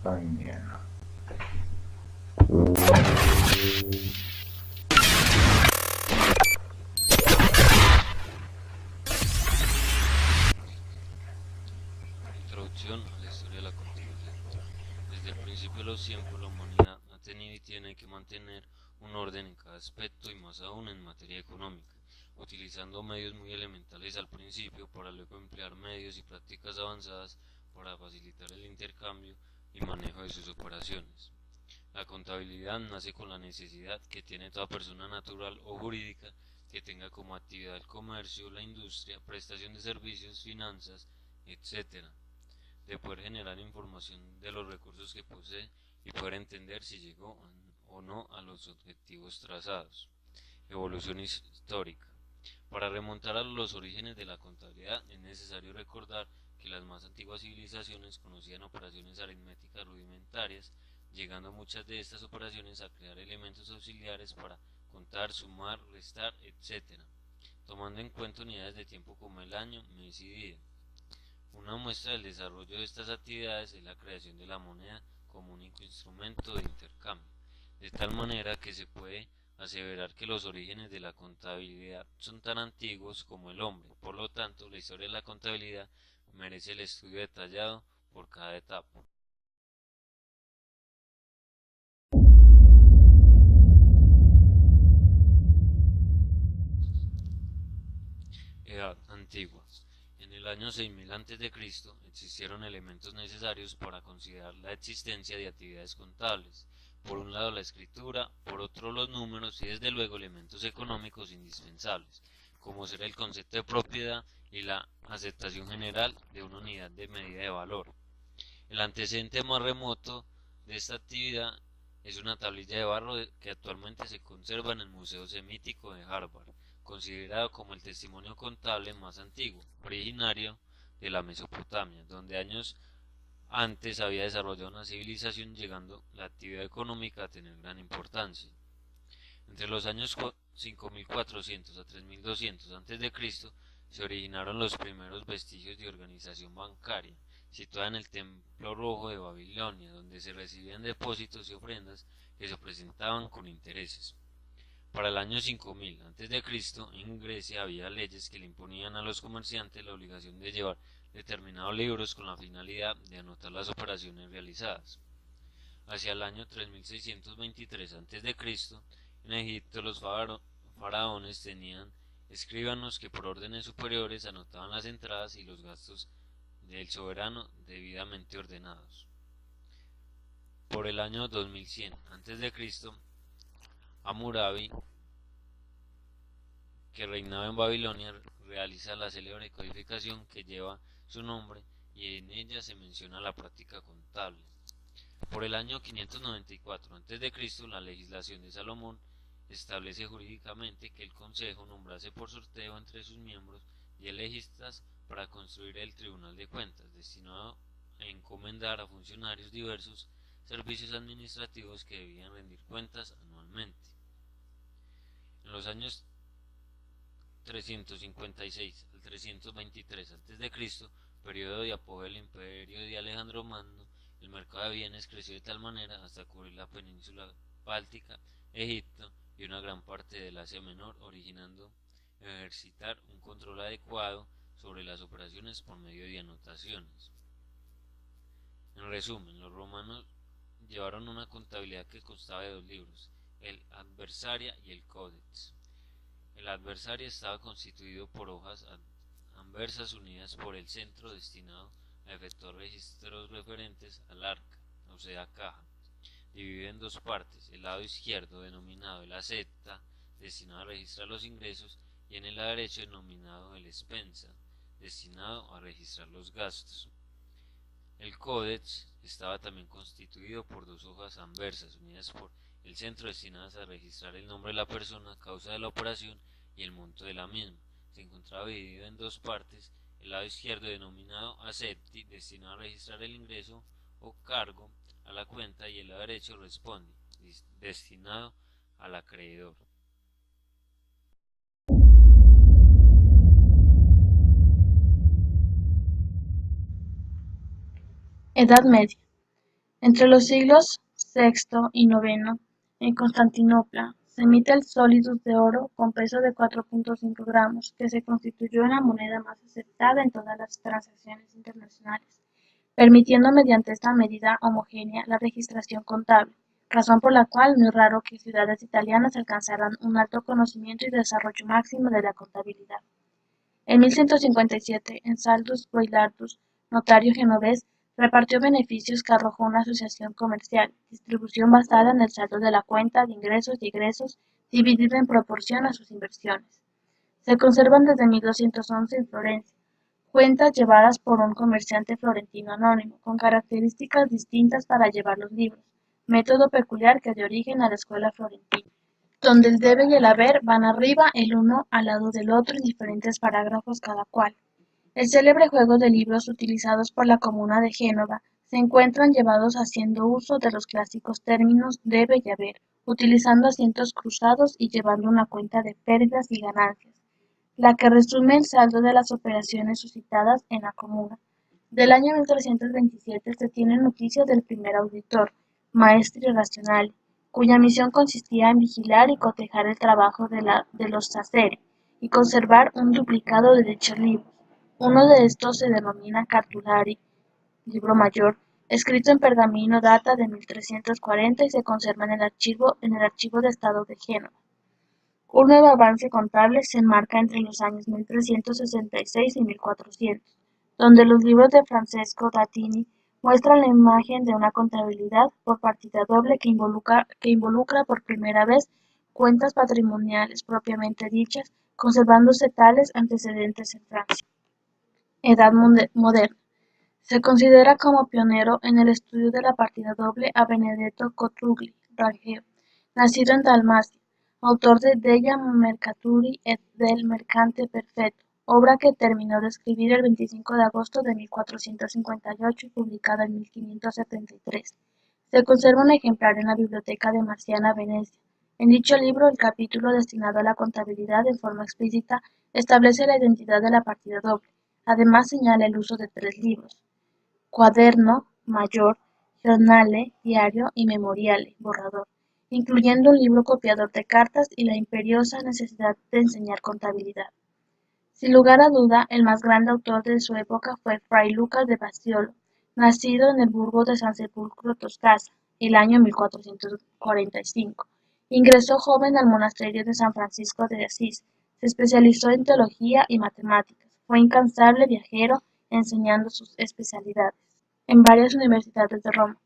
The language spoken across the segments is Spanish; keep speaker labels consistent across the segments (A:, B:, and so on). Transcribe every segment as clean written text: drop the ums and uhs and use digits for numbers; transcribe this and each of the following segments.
A: España.
B: Introducción a la historia de la contabilidad. Desde el principio de los tiempos, la humanidad ha tenido y tiene que mantener un orden en cada aspecto y más aún en materia económica, utilizando medios muy elementales al principio para luego emplear medios y prácticas avanzadas para facilitar el intercambio y manejo de sus operaciones. La contabilidad nace con la necesidad que tiene toda persona natural o jurídica que tenga como actividad el comercio, la industria, prestación de servicios, finanzas, etc., de poder generar información de los recursos que posee y poder entender si llegó o no a los objetivos trazados. Evolución histórica. Para remontar a los orígenes de la contabilidad es necesario recordar que las más antiguas civilizaciones conocían operaciones aritméticas rudimentarias, llegando muchas de estas operaciones a crear elementos auxiliares para contar, sumar, restar, etc., tomando en cuenta unidades de tiempo como el año, mes y día. Una muestra del desarrollo de estas actividades es la creación de la moneda como único instrumento de intercambio, de tal manera que se puede aseverar que los orígenes de la contabilidad son tan antiguos como el hombre. Por lo tanto, la historia de la contabilidad merece el estudio detallado por cada etapa. Edad antigua. En el año 6000 a.C. existieron elementos necesarios para considerar la existencia de actividades contables. Por un lado la escritura, por otro los números y desde luego elementos económicos indispensables, como ser el concepto de propiedad y la aceptación general de una unidad de medida de valor. El antecedente más remoto de esta actividad es una tablilla de barro que actualmente se conserva en el Museo Semítico de Harvard, considerado como el testimonio contable más antiguo, originario de la Mesopotamia, donde años antes había desarrollado una civilización, llegando la actividad económica a tener gran importancia. Entre los años 5400 a 3200 a.C. se originaron los primeros vestigios de organización bancaria, situada en el Templo Rojo de Babilonia, donde se recibían depósitos y ofrendas que se presentaban con intereses. Para el año 5000 a.C., en Grecia había leyes que le imponían a los comerciantes la obligación de llevar determinados libros con la finalidad de anotar las operaciones realizadas. Hacia el año 3623 a.C., en Egipto los faraones tenían escribanos que por órdenes superiores anotaban las entradas y los gastos del soberano debidamente ordenados. Por el año 2100 a.C., Hammurabi, que reinaba en Babilonia, realiza la célebre codificación que lleva su nombre y en ella se menciona la práctica contable. Por el año 594 a.C., la legislación de Salomón establece jurídicamente que el Consejo nombrase por sorteo entre sus miembros 10 legistas para construir el Tribunal de Cuentas, destinado a encomendar a funcionarios diversos servicios administrativos que debían rendir cuentas anualmente. En los años 356 al 323 a.C., periodo de apogeo del imperio de Alejandro Magno, el mercado de bienes creció de tal manera hasta cubrir la península báltica, Egipto y una gran parte del Asia Menor, originando ejercitar un control adecuado sobre las operaciones por medio de anotaciones. En resumen, los romanos llevaron una contabilidad que constaba de dos libros, el Adversaria y el Codex. El Adversaria estaba constituido por hojas anversas unidas por el centro destinado a efectuar registros referentes al arca, o sea caja, dividido en dos partes, el lado izquierdo denominado el Aceta, destinado a registrar los ingresos, y en el lado derecho denominado el Expensa, destinado a registrar los gastos. El Codex estaba también constituido por dos hojas anversas unidas por el centro destinadas a registrar el nombre de la persona, causa de la operación y el monto de la misma. Se encontraba dividido en dos partes, el lado izquierdo denominado Accepti, destinado a registrar el ingreso o cargo a la cuenta, y el lado derecho Respondi, destinado al acreedor.
C: Edad Media.
A: Entre los siglos VI y IX, en Constantinopla, se emite el solidus de oro con peso de 4,5 gramos, que se constituyó en la moneda más aceptada en todas las transacciones internacionales, permitiendo mediante esta medida homogénea la registración contable, razón por la cual no es raro que ciudades italianas alcanzaran un alto conocimiento y desarrollo máximo de la contabilidad. En 1157, en Saldus Boilardus, notario genovés, repartió beneficios que arrojó una asociación comercial, distribución basada en el saldo de la cuenta de ingresos y egresos dividida en proporción a sus inversiones. Se conservan desde 1211 en Florencia, cuentas llevadas por un comerciante florentino anónimo, con características distintas para llevar los libros, método peculiar que dio origen a la escuela florentina, donde el debe y el haber van arriba el uno al lado del otro en diferentes parágrafos cada cual. El célebre juego de libros utilizados por la comuna de Génova se encuentran llevados haciendo uso de los clásicos términos debe y haber, utilizando acentos cruzados y llevando una cuenta de pérdidas y ganancias, la que resume el saldo de las operaciones suscitadas en la comuna. Del año 1327 se tiene noticia del primer auditor, maestri racionale, cuya misión consistía en vigilar y cotejar el trabajo de los saceri y conservar un duplicado de dichos libros. Uno de estos se denomina Cartulari, libro mayor, escrito en pergamino, data de 1340 y se conserva en el archivo de Estado de Génova. Un nuevo avance contable se enmarca entre los años 1366 y 1400, donde los libros de Francesco Datini muestran la imagen de una contabilidad por partida doble que involucra por primera vez cuentas patrimoniales propiamente dichas, conservándose tales antecedentes en Francia. Edad moderna. Se considera como pionero en el estudio de la partida doble a Benedetto Cotrugli, Rangeo, nacido en Dalmacia, autor de Della Mercaturi et del Mercante Perfetto, obra que terminó de escribir el 25 de agosto de 1458 y publicada en 1573. Se conserva un ejemplar en la Biblioteca de Marciana, Venecia. En dicho libro, el capítulo destinado a la contabilidad en forma explícita establece la identidad de la partida doble. Además señala el uso de 3 libros: cuaderno, mayor, giornale, diario y memoriale, borrador, incluyendo un libro copiador de cartas y la imperiosa necesidad de enseñar contabilidad. Sin lugar a duda, el más grande autor de su época fue Fray Lucas de Bastiolo, nacido en el burgo de San Sepulcro, Toscana, el año 1445. Ingresó joven al monasterio de San Francisco de Asís, se especializó en teología y matemáticas, fue incansable viajero enseñando sus especialidades en varias universidades de Roma.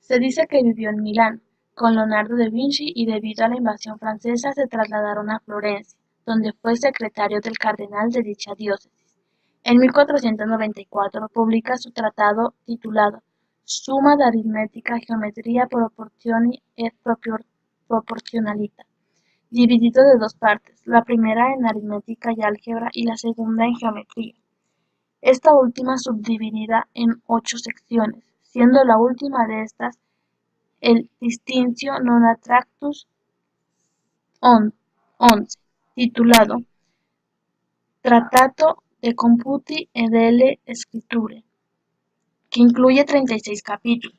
A: Se dice que vivió en Milán con Leonardo da Vinci y debido a la invasión francesa se trasladaron a Florencia, donde fue secretario del cardenal de dicha diócesis. En 1494 publica su tratado titulado Summa de aritmetica, geometria, proportioni et proportionalita, dividido de 2 partes, la primera en aritmética y álgebra y la segunda en geometría, esta última subdividida en 8 secciones, siendo la última de estas el Distinctio Nona Tractus 11, titulado Trattato de Computi e delle Scritture, que incluye 36 capítulos.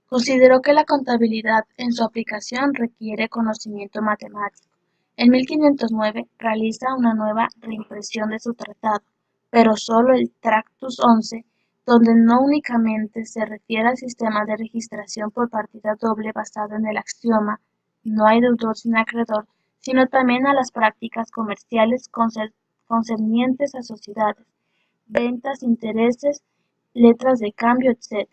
A: Consideró que la contabilidad en su aplicación requiere conocimiento matemático. En 1509 realiza una nueva reimpresión de su tratado, pero solo el Tractus 11, donde no únicamente se refiere al sistema de registración por partida doble basado en el axioma no hay deudor sin acreedor, sino también a las prácticas comerciales concernientes a sociedades, ventas, intereses, letras de cambio, etc.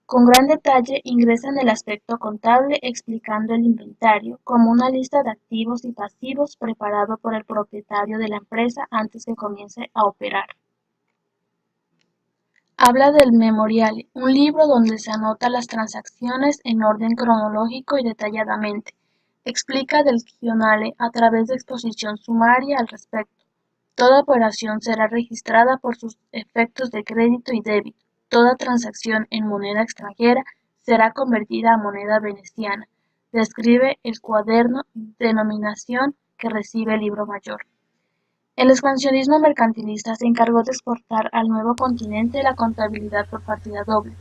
A: Con gran detalle ingresa en el aspecto contable explicando el inventario como una lista de activos y pasivos preparado por el propietario de la empresa antes que comience a operar. Habla del Memoriale, un libro donde se anotan las transacciones en orden cronológico y detalladamente. Explica del Giornale a través de exposición sumaria al respecto. Toda operación será registrada por sus efectos de crédito y débito. Toda transacción en moneda extranjera será convertida a moneda veneciana. Describe el cuaderno, denominación que recibe el libro mayor. El expansionismo mercantilista se encargó de exportar al nuevo continente la contabilidad por partida doble.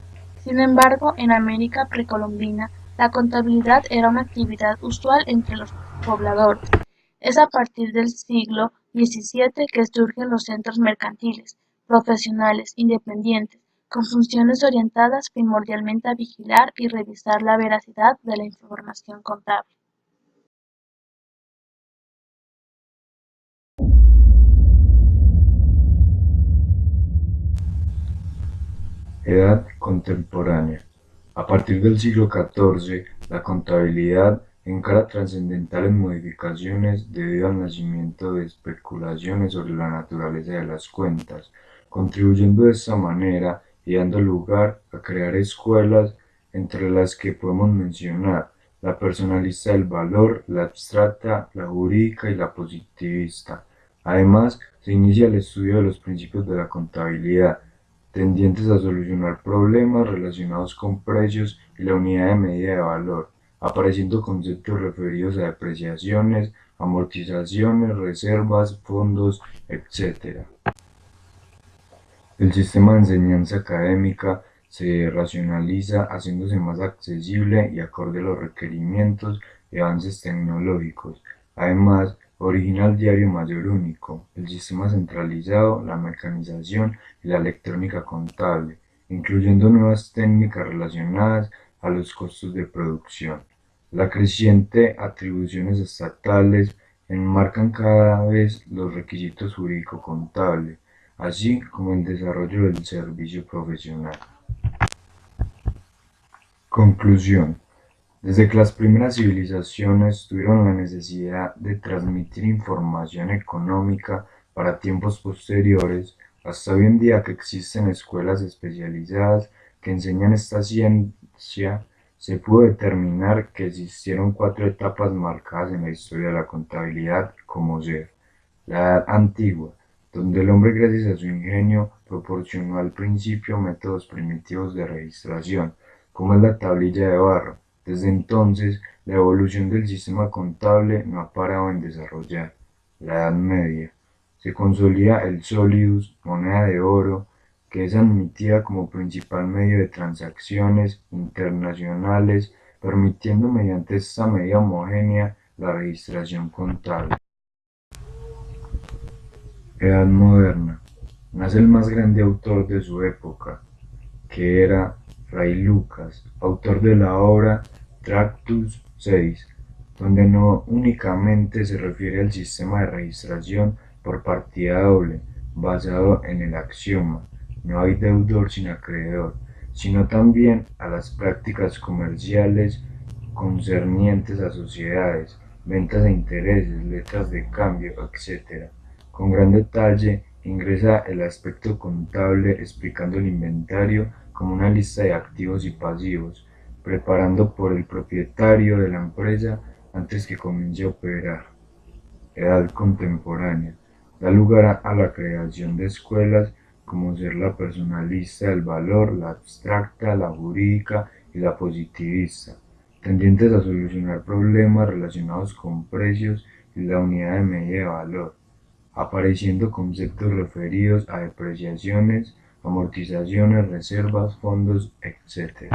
A: Sin embargo, en América precolombina, la contabilidad era una actividad usual entre los pobladores. Es a partir del siglo XVII que surgen los centros mercantiles, profesionales, independientes, con funciones orientadas primordialmente a vigilar y revisar la veracidad de la información contable.
C: Edad contemporánea. A partir del siglo XIV, la contabilidad encara trascendentales modificaciones debido al nacimiento de especulaciones sobre la naturaleza de las cuentas, contribuyendo de esta manera y dando lugar a crear escuelas entre las que podemos mencionar la personalista del valor, la abstracta, la jurídica y la positivista. Además, se inicia el estudio de los principios de la contabilidad, tendientes a solucionar problemas relacionados con precios y la unidad de medida de valor, apareciendo conceptos referidos a depreciaciones, amortizaciones, reservas, fondos, etc. El sistema de enseñanza académica se racionaliza haciéndose más accesible y acorde a los requerimientos y avances tecnológicos. Además, origina el diario mayor único, el sistema centralizado, la mecanización y la electrónica contable, incluyendo nuevas técnicas relacionadas a los costos de producción. La creciente atribuciones estatales enmarcan cada vez los requisitos jurídico-contables, así como el desarrollo del servicio profesional. Conclusión. Desde que las primeras civilizaciones tuvieron la necesidad de transmitir información económica para tiempos posteriores, hasta hoy en día que existen escuelas especializadas que enseñan esta ciencia, se pudo determinar que existieron 4 etapas marcadas en la historia de la contabilidad, como ser la Edad Antigua, donde el hombre gracias a su ingenio proporcionó al principio métodos primitivos de registración, como es la tablilla de barro. Desde entonces, la evolución del sistema contable no ha parado en desarrollar. La Edad Media. Se consolida el solidus, moneda de oro, que es admitida como principal medio de transacciones internacionales, permitiendo mediante esta medida homogénea la registración contable. Edad Moderna. Nace el más grande autor de su época, que era Fray Lucas, autor de la obra Tractus 6, donde no únicamente se refiere al sistema de registración por partida doble, basado en el axioma "no hay deudor sin acreedor", sino también a las prácticas comerciales concernientes a sociedades, ventas a intereses, letras de cambio, etc. Con gran detalle ingresa el aspecto contable explicando el inventario como una lista de activos y pasivos, preparando por el propietario de la empresa antes que comience a operar. Edad contemporánea. Da lugar a la creación de escuelas como ser la personalista del valor, la abstracta, la jurídica y la positivista, tendientes a solucionar problemas relacionados con precios y la unidad de medida de valor, apareciendo conceptos referidos a depreciaciones, amortizaciones, reservas, fondos, etc.